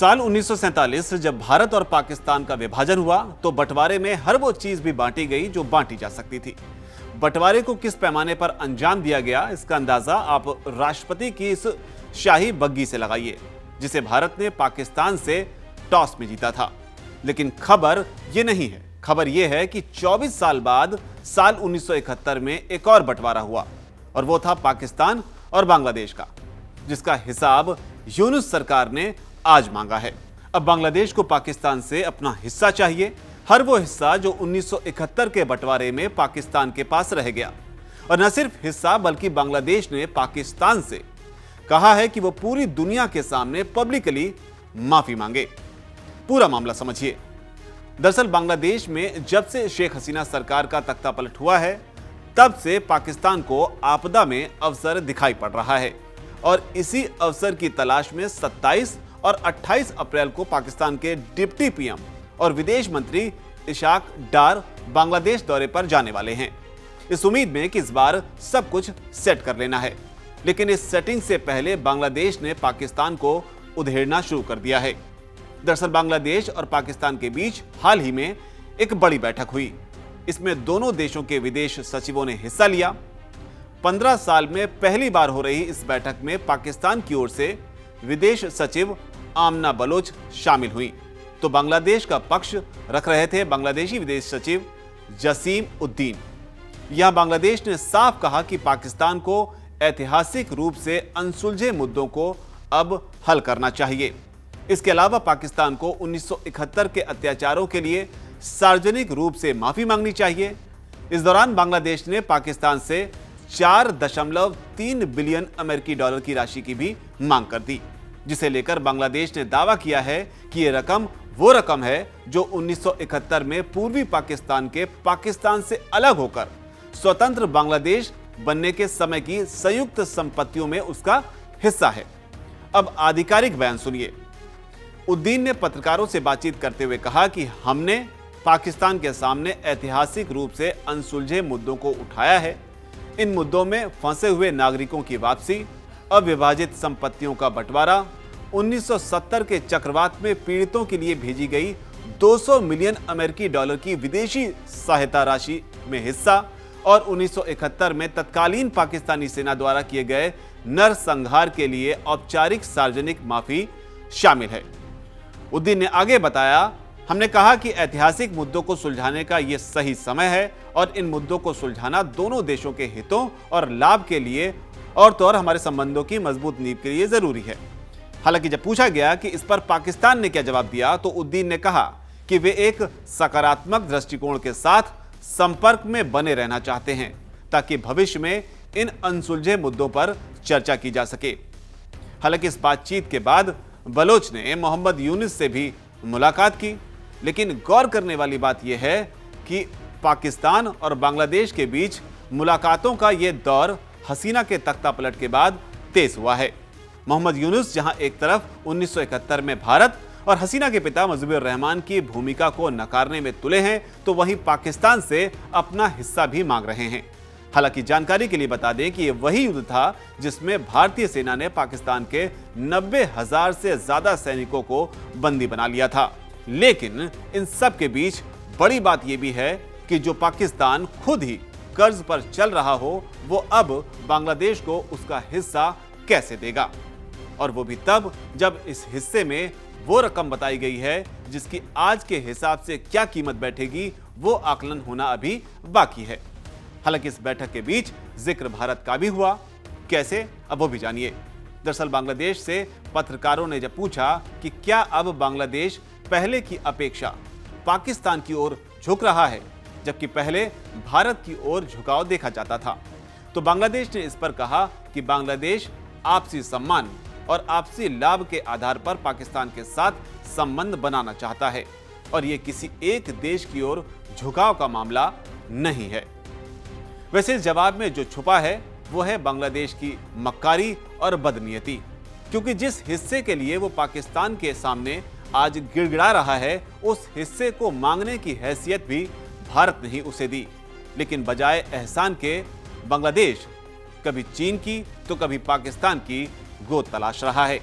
साल 1947 जब भारत और पाकिस्तान का विभाजन हुआ तो बंटवारे में हर वो चीज भी बांटी गई जो बांटी जा सकती थी। बंटवारे को किस पैमाने पर अंजाम दिया गया, इसका अंदाजा आप राष्ट्रपति की इस शाही बग्गी से लगाइए जिसे भारत ने पाकिस्तान से टॉस में जीता था। लेकिन खबर ये नहीं है, खबर यह है कि 24 साल बाद साल 1971 में एक और बंटवारा हुआ और वो था पाकिस्तान और बांग्लादेश का, जिसका हिसाब यूनुस सरकार ने आज मांगा है। अब बांग्लादेश को पाकिस्तान से अपना हिस्सा चाहिए, हर वो हिस्सा जो 1971 के बंटवारे में पाकिस्तान के पास रह गया। और न सिर्फ हिस्सा बल्कि बांग्लादेश ने पाकिस्तान से कहा है कि वो पूरी दुनिया के सामने पब्लिकली माफी मांगे। पूरा मामला समझिए। दरअसल बांग्लादेश में जब से शेख हसीना सरकार का तख्ता पलट हुआ है तब से पाकिस्तान को आपदा में अवसर दिखाई पड़ रहा है और इसी अवसर की तलाश में 27 और 28 अप्रैल को पाकिस्तान के डिप्टी पीएम और विदेश मंत्री इशाक डार बांग्लादेश दौरे पर जाने वाले हैं, इस उम्मीद में कि इस बार सब कुछ सेट कर लेना है। लेकिन इस सेटिंग से पहले बांग्लादेश ने पाकिस्तान को उधेड़ना शुरू कर दिया है। दरअसल बांग्लादेश और पाकिस्तान के बीच हाल ही में एक बड़ी बैठक हुई। इसमें दोनों देशों के विदेश सचिवों ने हिस्सा लिया। 15 साल में पहली बार हो रही इस बैठक में पाकिस्तान की ओर से विदेश सचिव आमना बलोच शामिल हुई तो बांग्लादेश का पक्ष रख रहे थे बांग्लादेशी विदेश सचिव जसीम उद्दीन। यहां बांग्लादेश ने साफ कहा कि पाकिस्तान को ऐतिहासिक रूप से अनसुलझे मुद्दों को अब हल करना चाहिए। इसके अलावा पाकिस्तान को 1971 के अत्याचारों के लिए सार्वजनिक रूप से माफी मांगनी चाहिए। इस दौरान बांग्लादेश ने पाकिस्तान से 4.3 बिलियन अमेरिकी डॉलर की राशि की भी मांग कर दी, जिसे लेकर बांग्लादेश ने दावा किया है कि यह रकम वो रकम है जो 1971 में पूर्वी पाकिस्तान के पाकिस्तान से अलग होकर स्वतंत्र बांग्लादेश बनने के समय की संयुक्त संपत्तियों में उसका हिस्सा है। अब आधिकारिक बयान सुनिए। उद्दीन ने पत्रकारों से बातचीत करते हुए कहा कि हमने पाकिस्तान के सामने ऐतिहासिक रूप से अनसुलझे मुद्दों को उठाया है। इन मुद्दों में फंसे हुए नागरिकों की वापसी, अविभाजित संपत्तियों का बंटवारा, 1970 के चक्रवात में पीड़ितों के लिए भेजी गई 200 मिलियन अमेरिकी डॉलर की विदेशी सहायता राशि में हिस्सा और 1971 में तत्कालीन पाकिस्तानी सेना द्वारा किए गए नरसंहार के लिए औपचारिक सार्वजनिक माफी शामिल है। उद्दीन ने आगे बताया, हमने कहा कि ऐतिहासिक मुद्दों को सुलझाने का यह सही समय है और इन मुद्दों को सुलझाना दोनों देशों के हितों और लाभ के लिए और तो और हमारे संबंधों की मजबूत नींव के लिए जरूरी है। हालांकि जब पूछा गया कि इस पर पाकिस्तान ने क्या जवाब दिया तो उद्दीन ने कहा कि वे एक सकारात्मक दृष्टिकोण के साथ संपर्क में बने रहना चाहते हैं ताकि भविष्य में इन अनसुलझे मुद्दों पर चर्चा की जा सके। हालांकि इस बातचीत के बाद बलोच ने मोहम्मद यूनुस से भी मुलाकात की, लेकिन गौर करने वाली बात यह है कि पाकिस्तान और बांग्लादेश के बीच मुलाकातों का यह दौर हसीना के तख्ता पलट के बाद तेज हुआ है। मोहम्मद यूनुस जहां एक तरफ 1971 में भारत और हसीना के पिता मुजीबुर रहमान की भूमिका को नकारने में तुले हैं तो वहीं पाकिस्तान से अपना हिस्सा भी मांग रहे हैं। हालांकि जानकारी के लिए बता दें कि यह वही युद्ध था जिसमें भारतीय सेना ने पाकिस्तान के 90,000 से ज्यादा सैनिकों को बंदी बना लिया था। लेकिन इन सब के बीच बड़ी बात यह भी है कि जो पाकिस्तान खुद ही कर्ज पर चल रहा हो वो अब बांग्लादेश को उसका हिस्सा कैसे देगा, और वो भी तब जब इस हिस्से में वो रकम बताई गई है जिसकी आज के हिसाब से क्या कीमत बैठेगी वो आकलन होना अभी बाकी है। हालांकि इस बैठक के बीच जिक्र भारत का भी हुआ, कैसे, अब वो भी जानिए। दरअसल बांग्लादेश से पत्रकारों ने जब पूछा कि क्या अब बांग्लादेश पहले की अपेक्षा पाकिस्तान की ओर झुक रहा है जबकि पहले भारत की ओर झुकाव देखा जाता था, तो बांग्लादेश ने इस पर कहा कि बांग्लादेश आपसी सम्मान और आपसी लाभ के आधार पर पाकिस्तान के साथ संबंध बनाना चाहता है और यह किसी एक देश की ओर झुकाव का मामला नहीं है। वैसे इस जवाब में जो छुपा है वो है बांग्लादेश की मक्कारी और बदनीयती, क्योंकि जिस हिस्से के लिए वो पाकिस्तान के सामने आज गिड़गिड़ा रहा है उस हिस्से को मांगने की हैसियत भी भारत ने ही उसे दी। लेकिन बजाय एहसान के बांग्लादेश कभी चीन की तो कभी पाकिस्तान की गोद तलाश रहा है।